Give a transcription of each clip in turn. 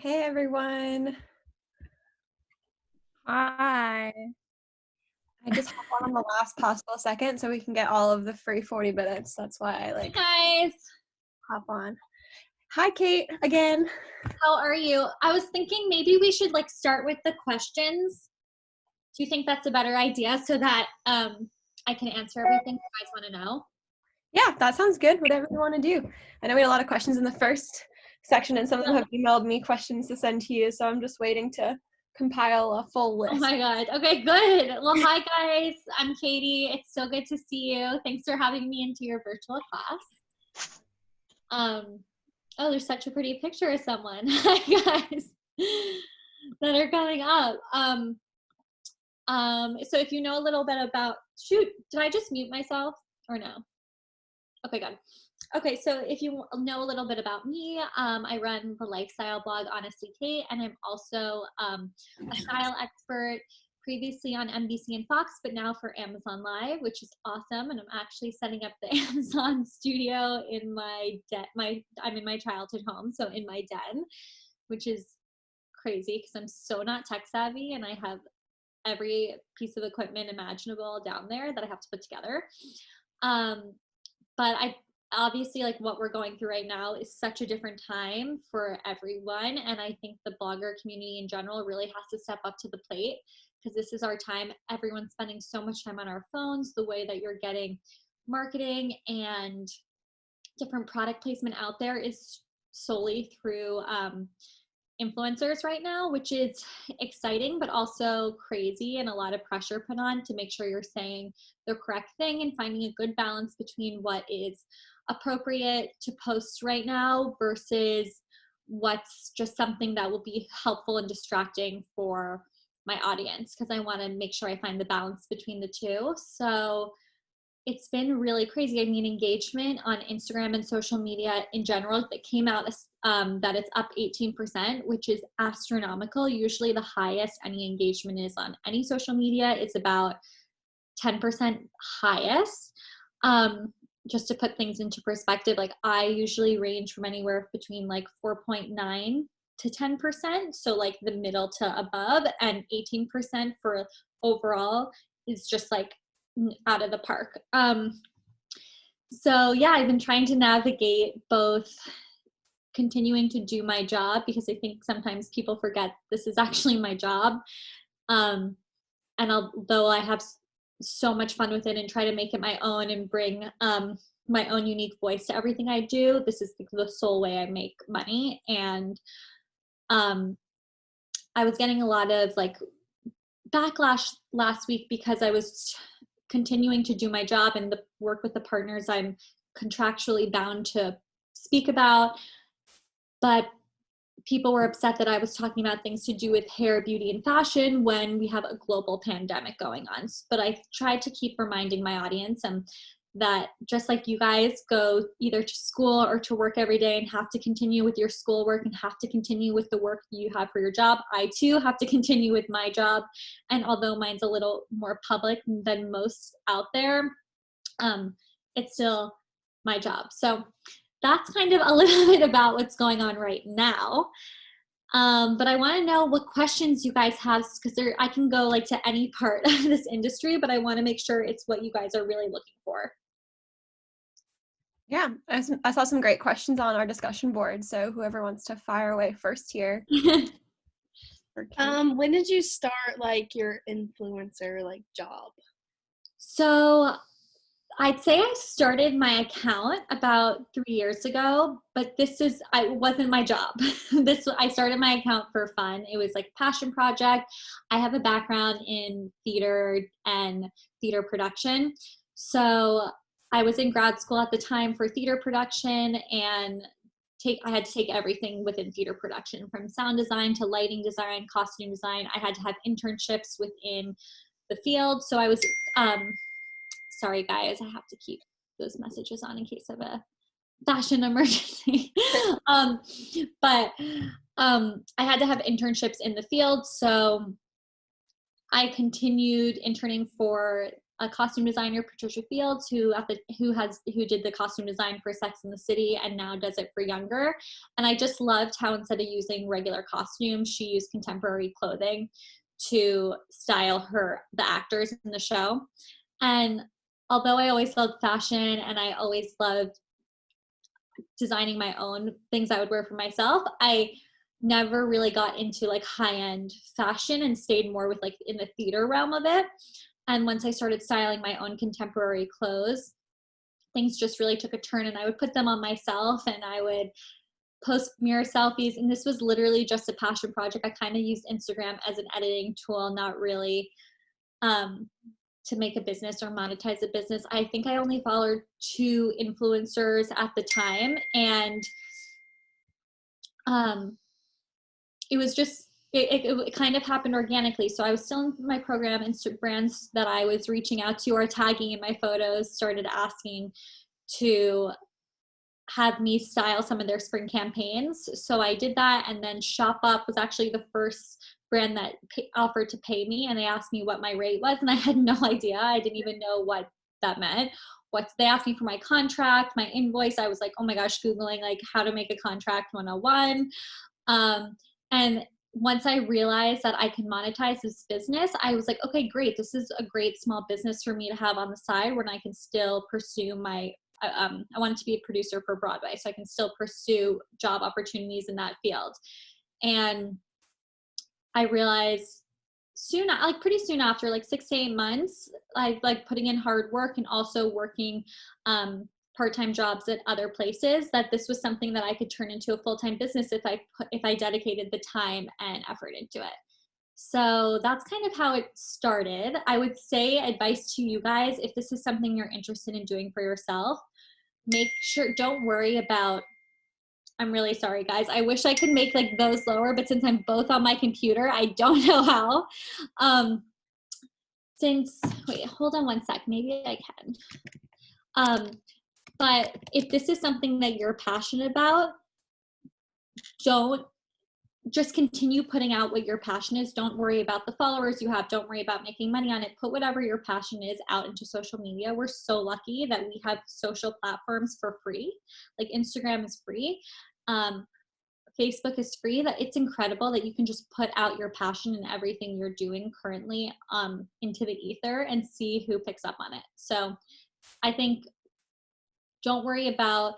Hey everyone. Hi. I just hop on the last possible second so we can get all of the free 40 minutes. That's why I Hey guys, hop on. Hi Kate again. how are you? I was thinking maybe we should start with the questions. Do you think that's a better idea so that I can answer everything you guys want to know? Yeah, that sounds good. Whatever you want to do. I know we had a lot of questions in the first section and some of them have emailed me questions to send to you, so I'm just waiting to compile a full Oh list. my god. Okay, good. Well, hi guys. I'm Katie. It's so good to see you. Thanks for having me into your virtual class. Oh, there's such a pretty picture of someone. Hi guys that are coming up. So if you know a little bit about, shoot, did I just mute myself or no? Okay, good. Okay, so if you know a little bit about me, I run the lifestyle blog Honestly Kate, and I'm also a style expert previously on NBC and Fox, but now for Amazon Live, which is awesome. And I'm actually setting up the Amazon studio in I'm in my childhood home, so in my den, which is crazy because I'm so not tech savvy and I have every piece of equipment imaginable down there that I have to put together. But I obviously, like, what we're going through right now is such a different time for everyone, and I think the blogger community in general really has to step up to the plate because this is our time. Everyone's spending so much time on our phones. The way that you're getting marketing and different product placement out there is solely through influencers right now, which is exciting, but also crazy and a lot of pressure put on to make sure you're saying the correct thing and finding a good balance between what is appropriate to post right now versus what's just something that will be helpful and distracting for my audience, because I want to make sure I find the balance between the two. So it's been really crazy. I mean, engagement on Instagram and social media in general, that came out that it's up 18%, which is astronomical. Usually the highest any engagement is on any social media is about 10% highest. Just to put things into perspective, like I usually range from anywhere between like 4.9 to 10%. So like the middle to above, and 18% for overall is just like out of the park. So yeah, I've been trying to navigate both continuing to do my job, because I think sometimes people forget this is actually my job. And although I have so much fun with it and try to make it my own and bring my own unique voice to everything I do, this is the sole way I make money. And I was getting a lot of like backlash last week because I was continuing to do my job and the work with the partners I'm contractually bound to speak about. But people were upset that I was talking about things to do with hair, beauty, and fashion when we have a global pandemic going on. But I tried to keep reminding my audience that just like you guys go either to school or to work every day and have to continue with your schoolwork and have to continue with the work you have for your job, I too have to continue with my job. And although mine's a little more public than most out there, it's still my job. So that's kind of a little bit about what's going on right now. But I want to know what questions you guys have, because I can go like to any part of this industry, but I want to make sure it's what you guys are really looking for. Yeah, I saw some great questions on our discussion board, so whoever wants to fire away first here. When did you start like your influencer like job? So I'd say I started my account about 3 years ago, but it wasn't my job. I started my account for fun. It was like a passion project. I have a background in theater and theater production. So I was in grad school at the time for theater production, and I had to take everything within theater production, from sound design to lighting design, costume design. I had to have internships within the field. So I was sorry guys, I have to keep those messages on in case of a fashion emergency. But I had to have internships in the field, so I continued interning for a costume designer, Patricia Fields, who did the costume design for Sex and the City and now does it for Younger. And I just loved how instead of using regular costumes, she used contemporary clothing to style the actors in the show. And although I always loved fashion and I always loved designing my own things I would wear for myself, I never really got into like high-end fashion and stayed more with like in the theater realm of it. And once I started styling my own contemporary clothes, things just really took a turn, and I would put them on myself and I would post mirror selfies. And this was literally just a passion project. I kind of used Instagram as an editing tool, not really to make a business or monetize a business. I think I only followed 2 influencers at the time, and it was just, it kind of happened organically. So I was still in my program, and brands that I was reaching out to or tagging in my photos started asking to have me style some of their spring campaigns. So I did that, and then Shop Up was actually the first brand that offered to pay me, and they asked me what my rate was, and I had no idea. I didn't even know what that meant. They asked me for my contract, my invoice. I was like, oh my gosh, Googling like how to make a contract 101. And once I realized that I can monetize this business, I was like, okay, great. This is a great small business for me to have on the side when I can still pursue I wanted to be a producer for Broadway, so I can still pursue job opportunities in that field. And I realized pretty soon after, like 6 to 8 months, I like putting in hard work and also working part-time jobs at other places, that this was something that I could turn into a full-time business if I dedicated the time and effort into it. So that's kind of how it started. I would say advice to you guys, if this is something you're interested in doing for yourself, make sure, don't worry about, I'm really sorry guys, I wish I could make like those lower, but since I'm both on my computer, I don't know how. Wait, hold on one sec, maybe I can. But if this is something that you're passionate about, just continue putting out what your passion is. Don't worry about the followers you have. Don't worry about making money on it. Put whatever your passion is out into social media. We're so lucky that we have social platforms for free. Like Instagram is free. Facebook is free. That it's incredible that you can just put out your passion and everything you're doing currently into the ether and see who picks up on it. So I think don't worry about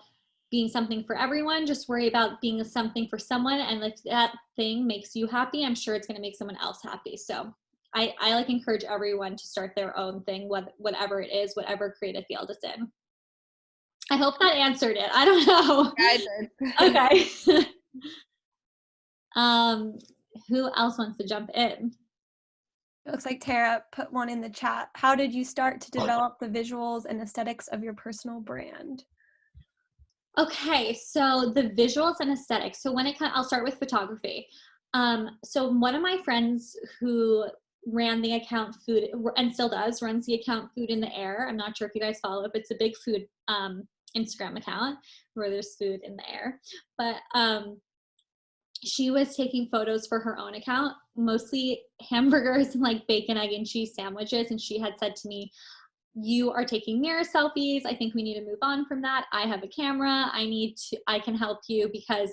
being something for everyone, just worry about being something for someone. And if that thing makes you happy, I'm sure it's going to make someone else happy. So I like encourage everyone to start their own thing, whatever it is, whatever creative field it's in. I hope that answered it. I don't know. Yeah, I did. Okay. Who else wants to jump in? It looks like Tara put one in the chat. How did you start to develop the visuals and aesthetics of your personal brand? Okay, so the visuals and aesthetics. So I'll start with photography. So one of my friends who ran the account Food, and still runs the account Food in the Air. I'm not sure if you guys follow it, but it's a big food Instagram account where there's food in the air. But she was taking photos for her own account, mostly hamburgers and like bacon, egg, and cheese sandwiches. And she had said to me, you are taking mirror selfies. I think we need to move on from that. I have a camera. I can help you because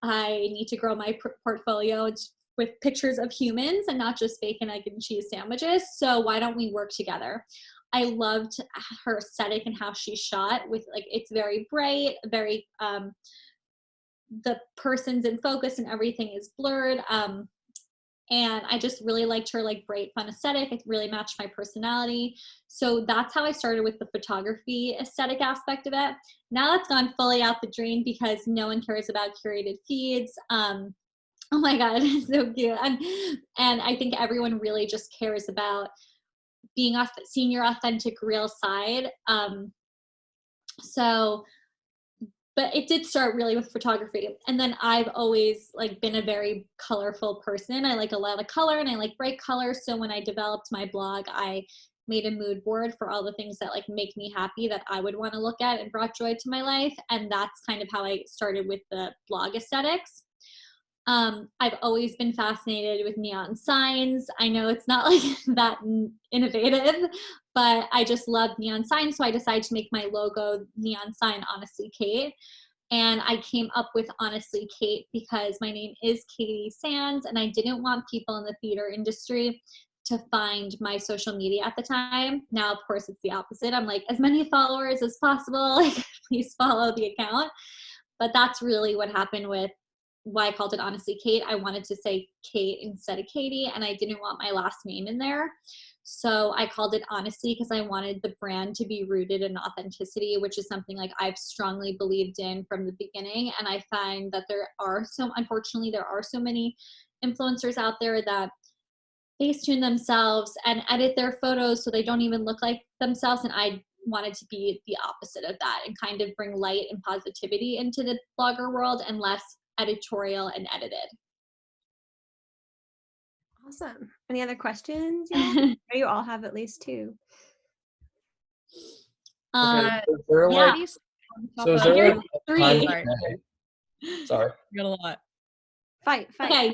I need to grow my portfolio with pictures of humans and not just bacon, egg, and cheese sandwiches. So why don't we work together? I loved her aesthetic and how she shot with like, it's very bright, very, the person's in focus and everything is blurred. And I just really liked her like bright, fun aesthetic. It really matched my personality. So that's how I started with the photography aesthetic aspect of it. Now that's gone fully out the drain because no one cares about curated feeds. Oh my God, it's so cute. And I think everyone really just cares about seeing your authentic real side. But it did start really with photography. And then I've always like been a very colorful person. I like a lot of color and I like bright colors. So when I developed my blog, I made a mood board for all the things that like make me happy that I would want to look at and brought joy to my life. And that's kind of how I started with the blog aesthetics. I've always been fascinated with neon signs. I know it's not like that innovative, but I just love neon signs. So I decided to make my logo neon sign Honestly Kate. And I came up with Honestly Kate because my name is Katie Sands, and I didn't want people in the theater industry to find my social media at the time. Now, of course, it's the opposite. I'm like, as many followers as possible, like, please follow the account. But that's really what happened with why I called it Honestly Kate. I wanted to say Kate instead of Katie, and I didn't want my last name in there. So I called it Honestly because I wanted the brand to be rooted in authenticity, which is something like I've strongly believed in from the beginning. And I find that unfortunately, there are so many influencers out there that Facetune themselves and edit their photos so they don't even look like themselves. And I wanted to be the opposite of that and kind of bring light and positivity into the blogger world and less editorial and edited. Awesome. Any other questions? Or you all have at least two. Okay, is there yeah. like, so is there Here's like a three. time of day? Sorry. Got a lot. Fight. Okay.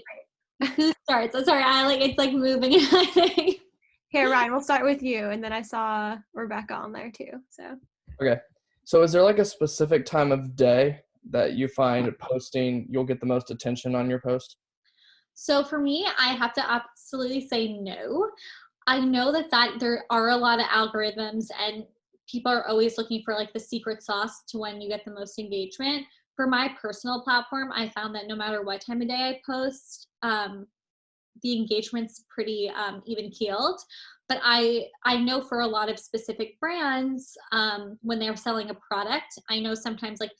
Who starts? I'm sorry, it's like moving and I think. Here, Ryan, we'll start with you, and then I saw Rebecca on there too. So. Okay. So is there like a specific time of day that you find posting, you'll get the most attention on your post? So for me, I have to absolutely say no. I know that there are a lot of algorithms and people are always looking for like the secret sauce to when you get the most engagement. For my personal platform, I found that no matter what time of day I post, the engagement's pretty even keeled. But I know for a lot of specific brands, when they're selling a product, I know sometimes like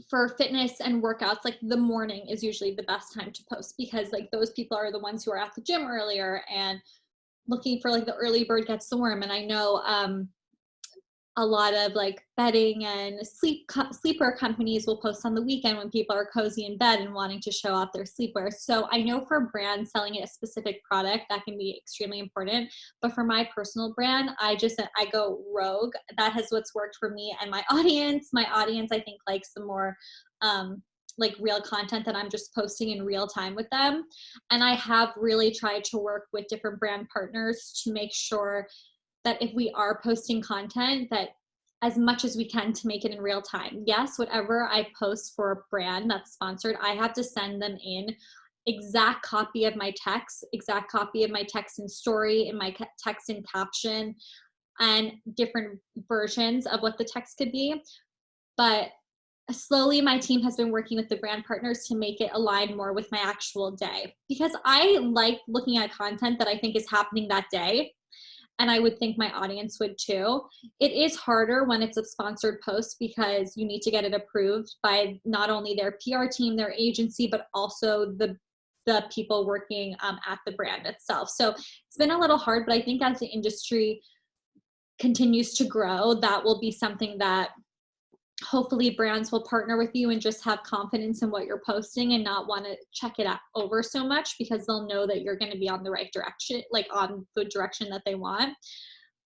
for fitness and workouts, like the morning is usually the best time to post because like those people are the ones who are at the gym earlier and looking for like the early bird gets the worm. And I know a lot of like bedding and sleepwear companies will post on the weekend when people are cozy in bed and wanting to show off their sleepwear. So I know for brands selling a specific product, that can be extremely important. But for my personal brand, I go rogue. That has what's worked for me and my audience. My audience, I think, likes the more like real content that I'm just posting in real time with them. And I have really tried to work with different brand partners to make sure that if we are posting content, that as much as we can to make it in real time. Yes, whatever I post for a brand that's sponsored, I have to send them in exact copy of my text in story, in my text in caption, and different versions of what the text could be. But slowly my team has been working with the brand partners to make it align more with my actual day, because I like looking at content that I think is happening that day. And I would think my audience would too. It is harder when it's a sponsored post because you need to get it approved by not only their PR team, their agency, but also the people working at the brand itself. So it's been a little hard, but I think as the industry continues to grow, that will be something that hopefully brands will partner with you and just have confidence in what you're posting and not want to check it out over so much, because they'll know that you're going to be on the right direction, like on the direction that they want.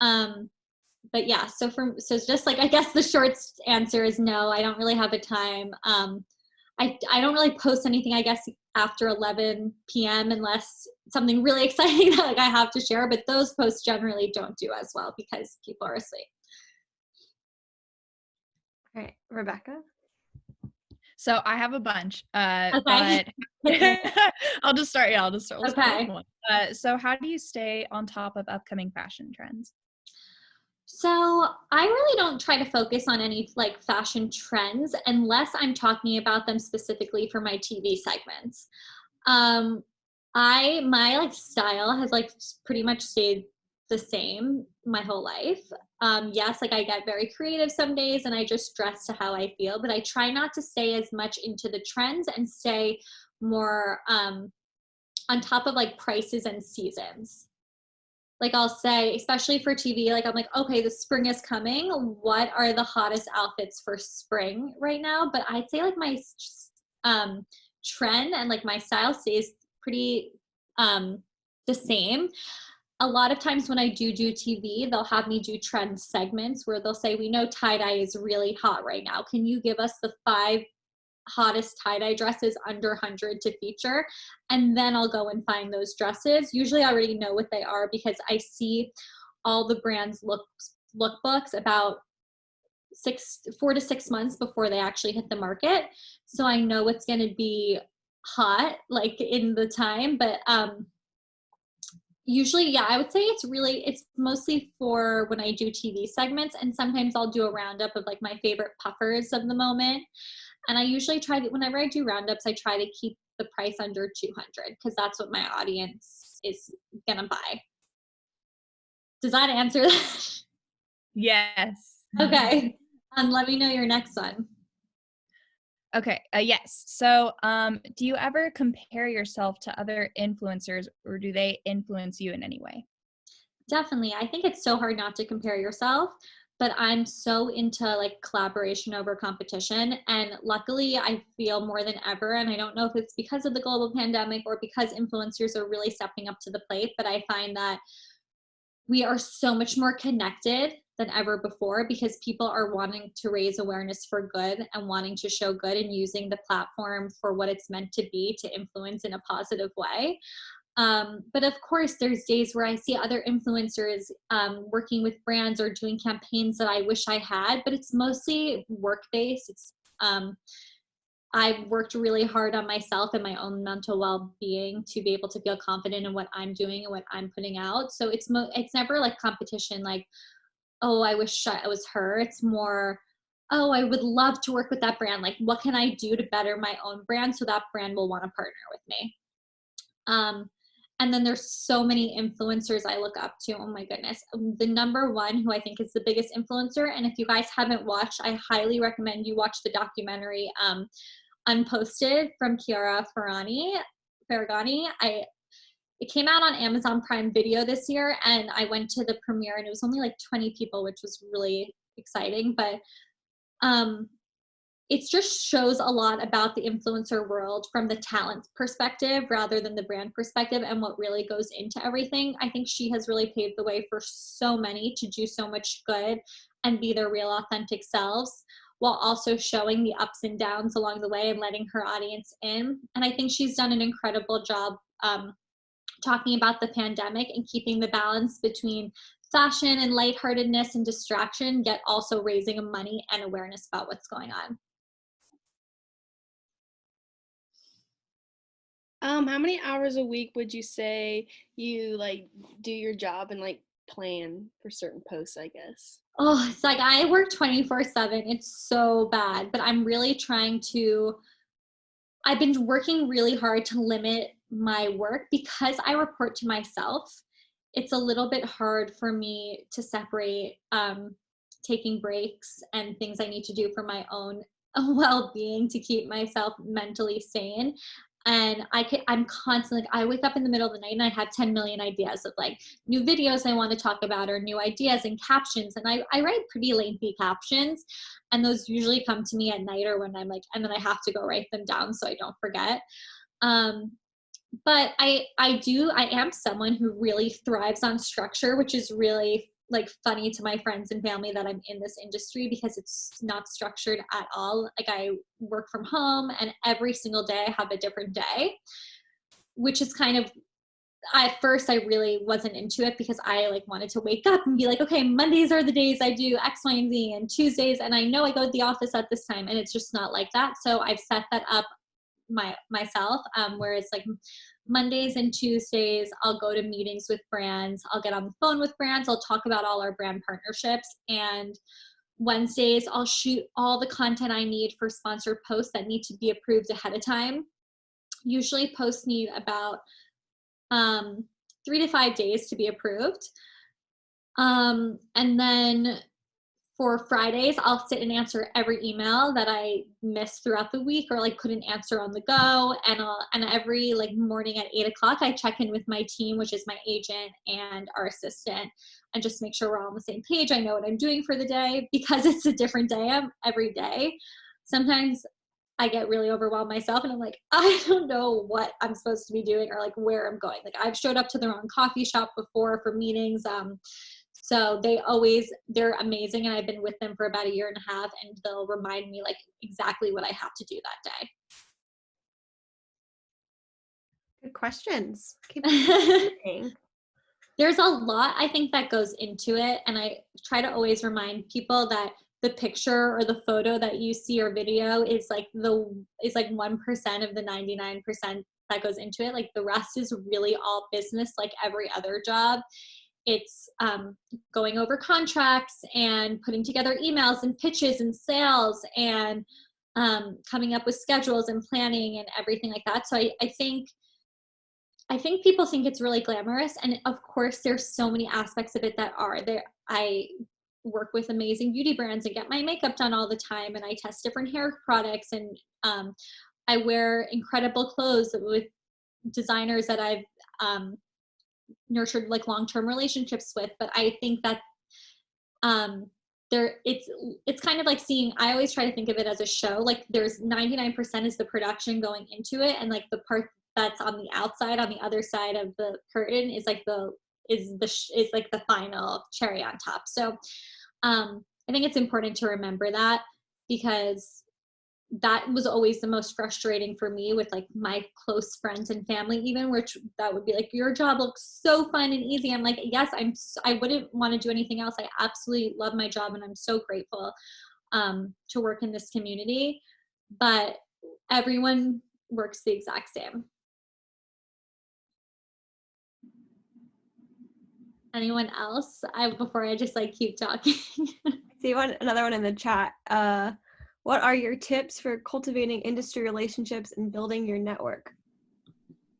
But yeah, so just like, I guess the short answer is no, I don't really have a time. I don't really post anything, I guess, after 11 p.m. unless something really exciting that like I have to share, but those posts generally don't do as well because people are asleep. All right, Rebecca. So I have a bunch, Okay. but I'll just start. Yeah, Let's Okay. start with one. So how do you stay on top of upcoming fashion trends? So I really don't try to focus on any like fashion trends unless I'm talking about them specifically for my TV segments. My like style has like pretty much stayed the same my whole life. Yes, like I get very creative some days and I just dress to how I feel, but I try not to stay as much into the trends and stay more on top of like prices and seasons. Like I'll say, especially for TV, like I'm like, okay, the spring is coming. What are the hottest outfits for spring right now? But I'd say like my trend and like my style stays pretty the same. A lot of times when I do TV, they'll have me do trend segments where they'll say, we know tie-dye is really hot right now. Can you give us the 5 hottest tie-dye dresses under 100 to feature, and then I'll go and find those dresses. Usually I already know what they are because I see all the brands lookbooks about 4 to 6 months before they actually hit the market, so I know what's going to be hot like in the time. But usually, yeah, I would say it's mostly for when I do TV segments, and sometimes I'll do a roundup of like my favorite puffers of the moment. And I usually whenever I do roundups, I try to keep the price under 200 because that's what my audience is gonna buy. Does that answer that? Yes. Okay. Let me know your next one. Okay. Yes. So, do you ever compare yourself to other influencers, or do they influence you in any way? Definitely. I think it's so hard not to compare yourself, but I'm so into like collaboration over competition. And luckily, I feel more than ever, and I don't know if it's because of the global pandemic or because influencers are really stepping up to the plate, but I find that we are so much more connected than ever before because people are wanting to raise awareness for good and wanting to show good and using the platform for what it's meant to be, to influence in a positive way. But of course, there's days where I see other influencers working with brands or doing campaigns that I wish I had, but it's mostly work-based. I've worked really hard on myself and my own mental well-being to be able to feel confident in what I'm doing and what I'm putting out. So it's never like competition, like, oh, I wish I was her. It's more, oh, I would love to work with that brand. Like, what can I do to better my own brand so that brand will want to partner with me? And then there's so many influencers I look up to. Oh my goodness. The number one who I think is the biggest influencer, and if you guys haven't watched, I highly recommend you watch the documentary Unposted from Chiara Ferragni. It came out on Amazon Prime Video this year, and I went to the premiere, and it was only like 20 people, which was really exciting. But it just shows a lot about the influencer world from the talent perspective rather than the brand perspective and what really goes into everything. I think she has really paved the way for so many to do so much good and be their real authentic selves, while also showing the ups and downs along the way and letting her audience in. And I think she's done an incredible job talking about the pandemic and keeping the balance between fashion and lightheartedness and distraction, yet also raising money and awareness about what's going on. How many hours a week would you say you like do your job and like plan for certain posts, I guess? Oh, it's like I work 24/7. It's so bad, but I'm really trying to, I've been working really hard to limit my work because I report to myself. It's a little bit hard for me to separate taking breaks and things I need to do for my own well-being to keep myself mentally sane. And I'm constantly, I wake up in the middle of the night and I have 10 million ideas of like new videos I want to talk about or new ideas and captions. And I write pretty lengthy captions, and those usually come to me at night or when I'm like, and then I have to go write them down so I don't forget. But I am someone who really thrives on structure, which is really like funny to my friends and family that I'm in this industry because it's not structured at all. Like I work from home and every single day I have a different day, which is kind of, at first I really wasn't into it because I like wanted to wake up and be like, okay, Mondays are the days I do X, Y, and Z, and Tuesdays, and I know I go to the office at this time, and it's just not like that. So I've set that up myself, whereas like Mondays and Tuesdays I'll go to meetings with brands, I'll get on the phone with brands, I'll talk about all our brand partnerships, and Wednesdays I'll shoot all the content I need for sponsored posts that need to be approved ahead of time. Usually posts need about 3 to 5 days to be approved, and then for Fridays, I'll sit and answer every email that I missed throughout the week or like couldn't answer on the go. And every like morning at 8:00, I check in with my team, which is my agent and our assistant, and just make sure we're all on the same page. I know what I'm doing for the day because it's a different day every day. Sometimes I get really overwhelmed myself and I'm like, I don't know what I'm supposed to be doing or like where I'm going. Like I've showed up to the wrong coffee shop before for meetings. So they're amazing. And I've been with them for about 1.5 years, and they'll remind me like exactly what I have to do that day. Good questions. Keep There's a lot, I think, that goes into it. And I try to always remind people that the picture or the photo that you see or video is like 1% of the 99% that goes into it. Like the rest is really all business, like every other job. It's going over contracts and putting together emails and pitches and sales and coming up with schedules and planning and everything like that. So I think people think it's really glamorous, and of course there's so many aspects of it that are there. I work with amazing beauty brands and get my makeup done all the time, and I test different hair products, and I wear incredible clothes with designers that I've nurtured like long-term relationships with. But I think that it's kind of like I always try to think of it as a show. Like there's 99% is the production going into it, and like the part that's on the outside, on the other side of the curtain, is like the final cherry on top. So I think it's important to remember that, because that was always the most frustrating for me with like my close friends and family, even, which that would be like, your job looks so fun and easy. I'm like, yes, I wouldn't want to do anything else. I absolutely love my job, and I'm so grateful to work in this community, but everyone works the exact same. Anyone else? Before I just like keep talking. See another one in the chat. What are your tips for cultivating industry relationships and building your network?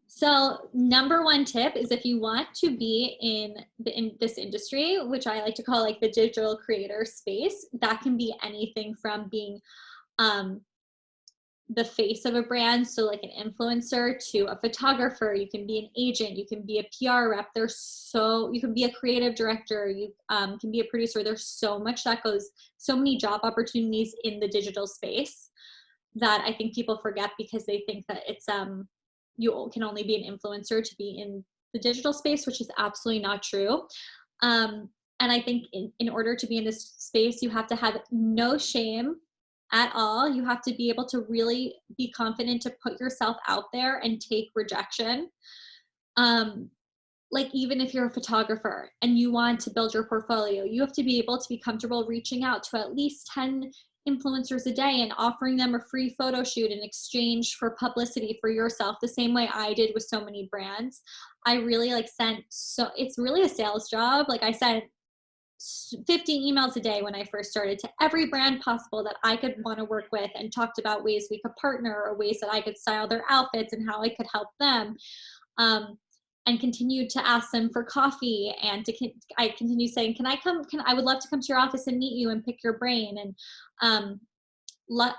So number one tip is, if you want to be in this industry, which I like to call like the digital creator space, that can be anything from being the face of a brand, so like an influencer, to a photographer. You can be an agent, you can be a PR rep, you can be a creative director, you can be a producer. There's so many job opportunities in the digital space that I think people forget, because they think that it's you can only be an influencer to be in the digital space, which is absolutely not true. And I think in order to be in this space, you have to have no shame at all. You have to be able to really be confident to put yourself out there and take rejection. Like even if you're a photographer and you want to build your portfolio, you have to be able to be comfortable reaching out to at least 10 influencers a day and offering them a free photo shoot in exchange for publicity for yourself, the same way I did with so many brands. I really it's really a sales job. Like I sent 15 emails a day when I first started to every brand possible that I could want to work with, and talked about ways we could partner or ways that I could style their outfits and how I could help them, and continued to ask them for coffee, and I continue saying, I would love to come to your office and meet you and pick your brain. And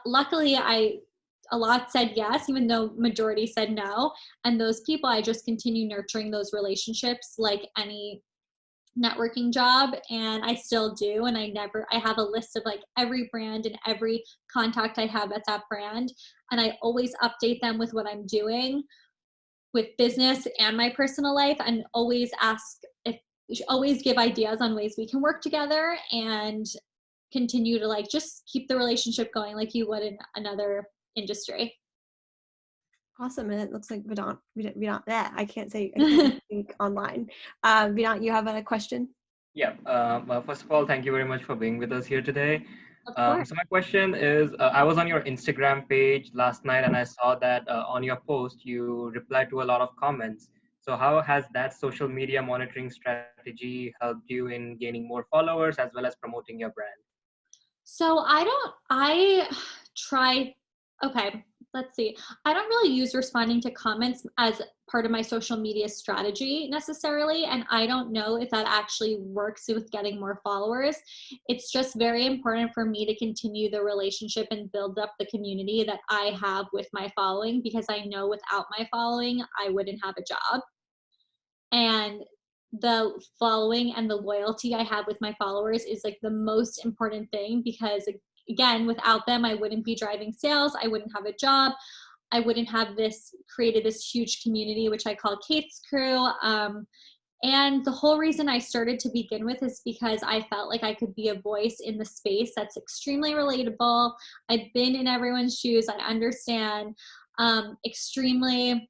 luckily a lot said yes, even though majority said no. And those people, I just continue nurturing those relationships like any networking job, and I still do. And I have a list of like every brand and every contact I have at that brand, and I always update them with what I'm doing with business and my personal life, and always give ideas on ways we can work together and continue to like just keep the relationship going like you would in another industry. Awesome. And it looks like Vedant, I can't speak online. Vedant, you have a question? Yeah. First of all, thank you very much for being with us here today. Of course. So my question is, I was on your Instagram page last night, and I saw that on your post, you replied to a lot of comments. So how has that social media monitoring strategy helped you in gaining more followers as well as promoting your brand? So let's see. I don't really use responding to comments as part of my social media strategy necessarily, and I don't know if that actually works with getting more followers. It's just very important for me to continue the relationship and build up the community that I have with my following, because I know without my following, I wouldn't have a job. And the following and the loyalty I have with my followers is like the most important thing, because again, without them, I wouldn't be driving sales. I wouldn't have a job. I wouldn't have created this huge community, which I call Kate's Crew. And the whole reason I started to begin with is because I felt like I could be a voice in the space that's extremely relatable. I've been in everyone's shoes. I understand extremely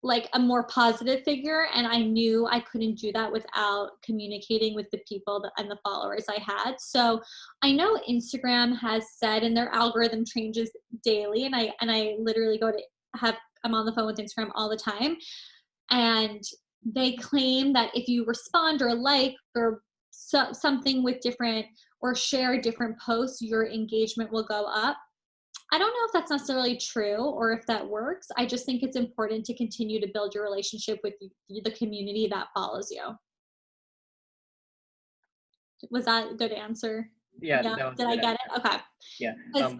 like a more positive figure, and I knew I couldn't do that without communicating with the people and the followers I had. So I know Instagram has said, and their algorithm changes daily, and I literally I'm on the phone with Instagram all the time, and they claim that if you respond or like or something with different or share different posts, your engagement will go up. I don't know if that's necessarily true or if that works. I just think it's important to continue to build your relationship with the community that follows you. Was that a good answer? Yeah, that was Did I good get answer. it? Okay. Yeah. 'Cause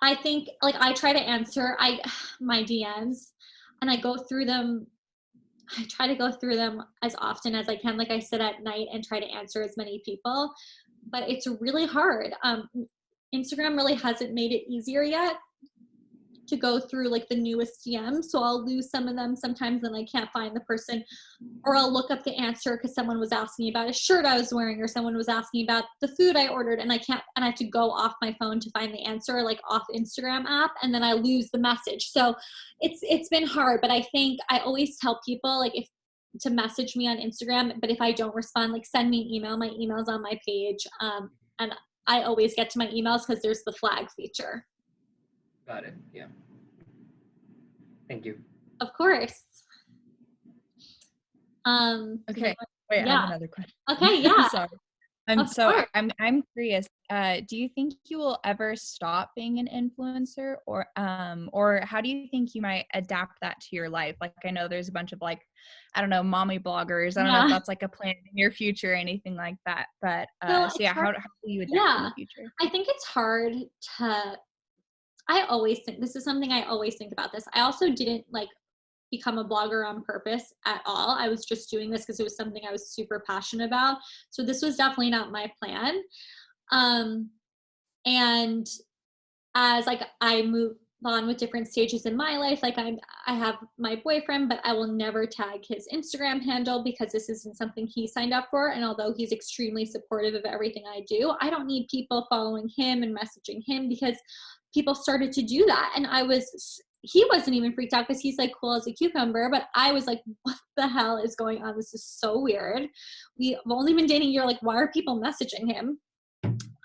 I think, like, I try to answer my DMs, and I go through them. I try to go through them as often as I can. Like, I sit at night and try to answer as many people, but it's really hard. Instagram really hasn't made it easier yet to go through like the newest DMs. So I'll lose some of them sometimes and I can't find the person, or I'll look up the answer because someone was asking about a shirt I was wearing, or someone was asking about the food I ordered, and I have to go off my phone to find the answer, like off Instagram app, and then I lose the message. So it's been hard, but I think I always tell people, like, if to message me on Instagram, but if I don't respond, like, send me an email. My email's on my page. And I always get to my emails because there's the flag feature. Got it. Yeah. Thank you. Of course. Okay. Wait, I yeah. have another question. Okay, yeah. Sorry. Of course. I'm curious. Do you think you will ever stop being an influencer, or how do you think you might adapt that to your life? Like, I know there's a bunch of, like, I don't know, mommy bloggers. I don't know if that's like a plan in your future or anything like that. But So yeah, how will you adapt in the future? I think it's hard to. I always think this is something I always think about this. I also didn't like become a blogger on purpose at all. I was just doing this because it was something I was super passionate about. So this was definitely not my plan. And as like I move on with different stages in my life, like I have my boyfriend, but I will never tag his Instagram handle because this isn't something he signed up for. And although he's extremely supportive of everything I do, I don't need people following him and messaging him, because people started to do that. And he wasn't even freaked out because he's like cool as a cucumber, but I was like, what the hell is going on? This is so weird. We've only been dating a year. Like, why are people messaging him?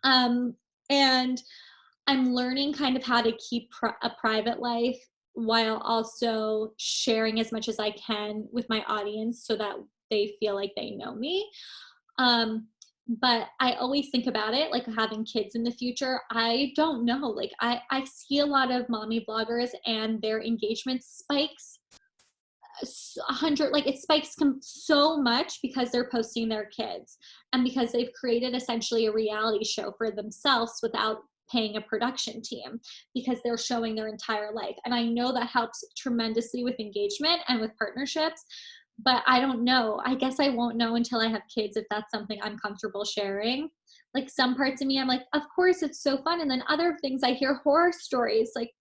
And I'm learning kind of how to keep a private life while also sharing as much as I can with my audience so that they feel like they know me. But I always think about it, like having kids in the future. I don't know. Like I see a lot of mommy bloggers and their engagement spikes 100, like it spikes so much because they're posting their kids and because they've created essentially a reality show for themselves without paying a production team, because they're showing their entire life. And I know that helps tremendously with engagement and with partnerships, but I don't know. I guess I won't know until I have kids if that's something I'm comfortable sharing. Like some parts of me, I'm like, of course it's so fun. And then other things, I hear horror stories, like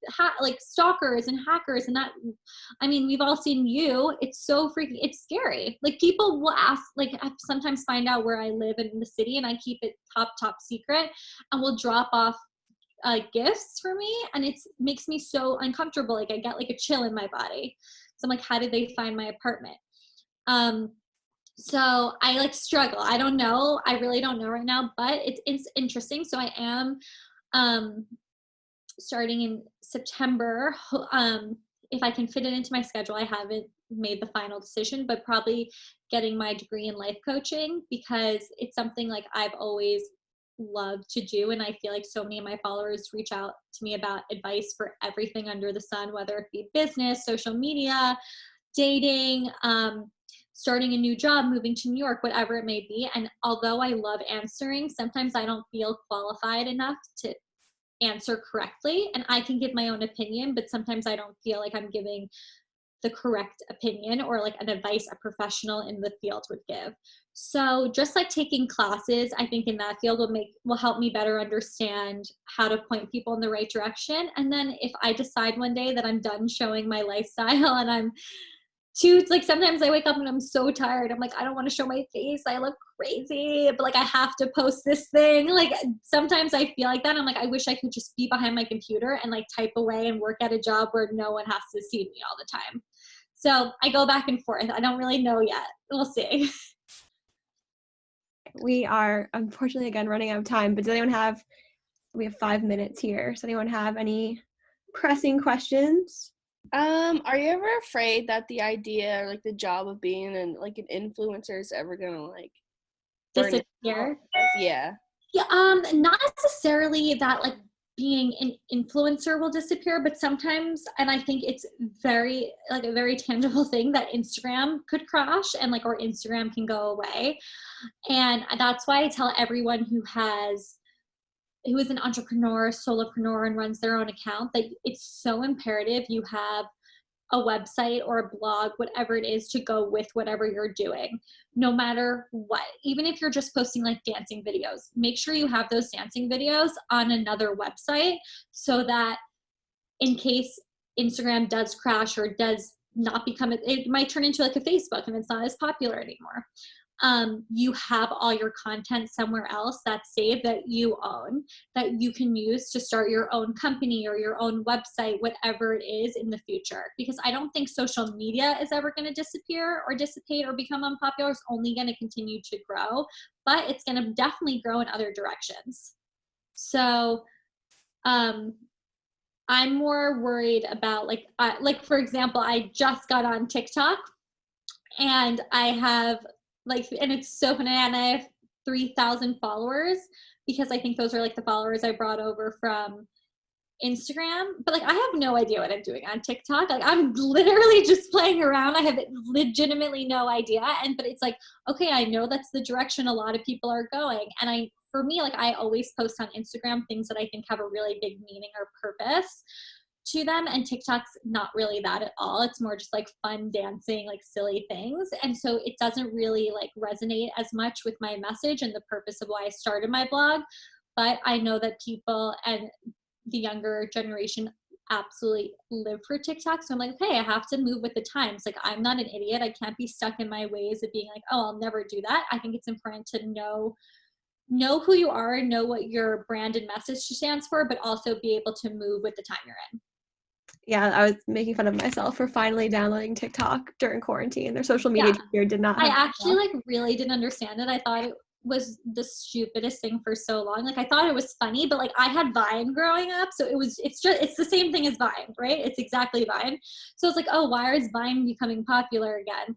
stalkers and hackers. And that, I mean, we've all seen You. It's so freaky. It's scary. Like people will ask, like I sometimes find out where I live in the city and I keep it top secret, and will drop off gifts for me. And it makes me so uncomfortable. Like I get like a chill in my body. So I'm like, how did they find my apartment? So I like struggle. I don't know. I really don't know right now, but it's interesting. So I am starting in September. If I can fit it into my schedule, I haven't made the final decision, but probably getting my degree in life coaching, because it's something like I've always loved to do. And I feel like so many of my followers reach out to me about advice for everything under the sun, whether it be business, social media, dating, starting a new job, moving to New York, whatever it may be. And although I love answering, sometimes I don't feel qualified enough to answer correctly. And I can give my own opinion, but sometimes I don't feel like I'm giving the correct opinion or like an advice a professional in the field would give. So just like taking classes, I think in that field will help me better understand how to point people in the right direction. And then if I decide one day that I'm done showing my lifestyle and I'm like sometimes I wake up and I'm so tired. I'm like, I don't want to show my face. I look crazy, but like I have to post this thing. Like sometimes I feel like that. I'm like, I wish I could just be behind my computer and like type away and work at a job where no one has to see me all the time. So I go back and forth. I don't really know yet. We'll see. We are unfortunately again running out of time, but we have 5 minutes here. Does anyone have any pressing questions? Are you ever afraid that the idea or like the job of being an influencer is ever gonna like burn it Disappear? out? Yeah. Yeah, not necessarily that like being an influencer will disappear, but sometimes, and I think it's very like a very tangible thing, that Instagram could crash and like, or Instagram can go away. And that's why I tell everyone who is an entrepreneur, solopreneur, and runs their own account that it's so imperative you have a website or a blog, whatever it is, to go with whatever you're doing, no matter what. Even if you're just posting like dancing videos, make sure you have those dancing videos on another website so that in case Instagram does crash or does not become, it might turn into like a Facebook and it's not as popular anymore. You have all your content somewhere else that's saved that you own, that you can use to start your own company or your own website, whatever it is in the future. Because I don't think social media is ever going to disappear or dissipate or become unpopular. It's only going to continue to grow, but it's going to definitely grow in other directions. So, I'm more worried about like for example, I just got on TikTok and I have and it's so funny, and I have 3,000 followers because I think those are like the followers I brought over from Instagram. But like I have no idea what I'm doing on TikTok. Like I'm literally just playing around. I have legitimately no idea. But it's like, okay, I know that's the direction a lot of people are going. And for me, like I always post on Instagram things that I think have a really big meaning or purpose to them, and TikTok's not really that at all. It's more just like fun dancing, like silly things. And so it doesn't really like resonate as much with my message and the purpose of why I started my blog. But I know that people and the younger generation absolutely live for TikTok. So I'm like, okay, I have to move with the times. Like I'm not an idiot. I can't be stuck in my ways of being like, oh, I'll never do that. I think it's important to know who you are, know what your brand and message stands for, but also be able to move with the time you're in. Yeah, I was making fun of myself for finally downloading TikTok during quarantine. Their social media here did not. I actually like really didn't understand it. I thought it was the stupidest thing for so long. Like I thought it was funny, but like I had Vine growing up, so it's the same thing as Vine, right? It's exactly Vine. So it's like, oh, why is Vine becoming popular again?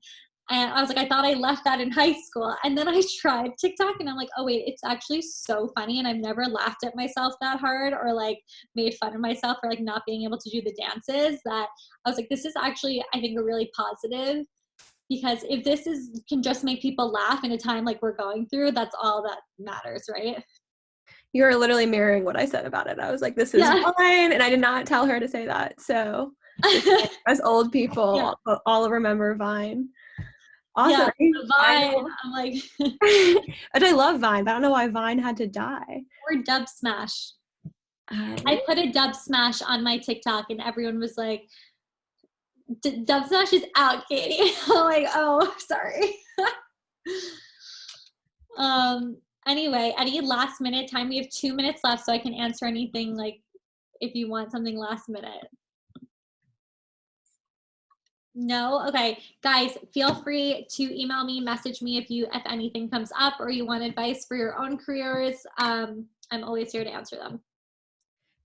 And I was like, I thought I left that in high school. And then I tried TikTok and I'm like, oh wait, it's actually so funny. And I've never laughed at myself that hard or like made fun of myself for like not being able to do the dances, that I was like, this is actually, I think, a really positive, because if this can just make people laugh in a time like we're going through, that's all that matters, right? You're literally mirroring what I said about it. I was like, this is fine. And I did not tell her to say that. So as old people, all remember Vine. Awesome. Yeah, Vine. I'm like, and I love Vine, but I don't know why Vine had to die. Or Dub Smash. I put a Dub Smash on my TikTok and everyone was like, Dub Smash is out, Katie. I'm like, oh, sorry. Anyway, any last minute time? We have 2 minutes left, so I can answer anything, like if you want something last minute. No? Okay. Guys, feel free to email me, message me if anything comes up or you want advice for your own careers. I'm always here to answer them.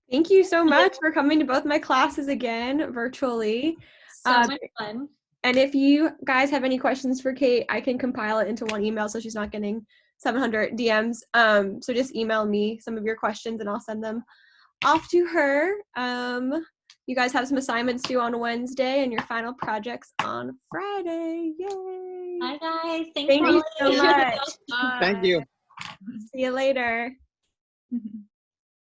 Thank you so much for coming to both my classes again virtually. So much fun. And if you guys have any questions for Kate, I can compile it into one email so she's not getting 700 DMs. So just email me some of your questions and I'll send them off to her. You guys have some assignments due on Wednesday and your final projects on Friday. Yay! Bye, guys. Thank you so much. Thank you. See you later.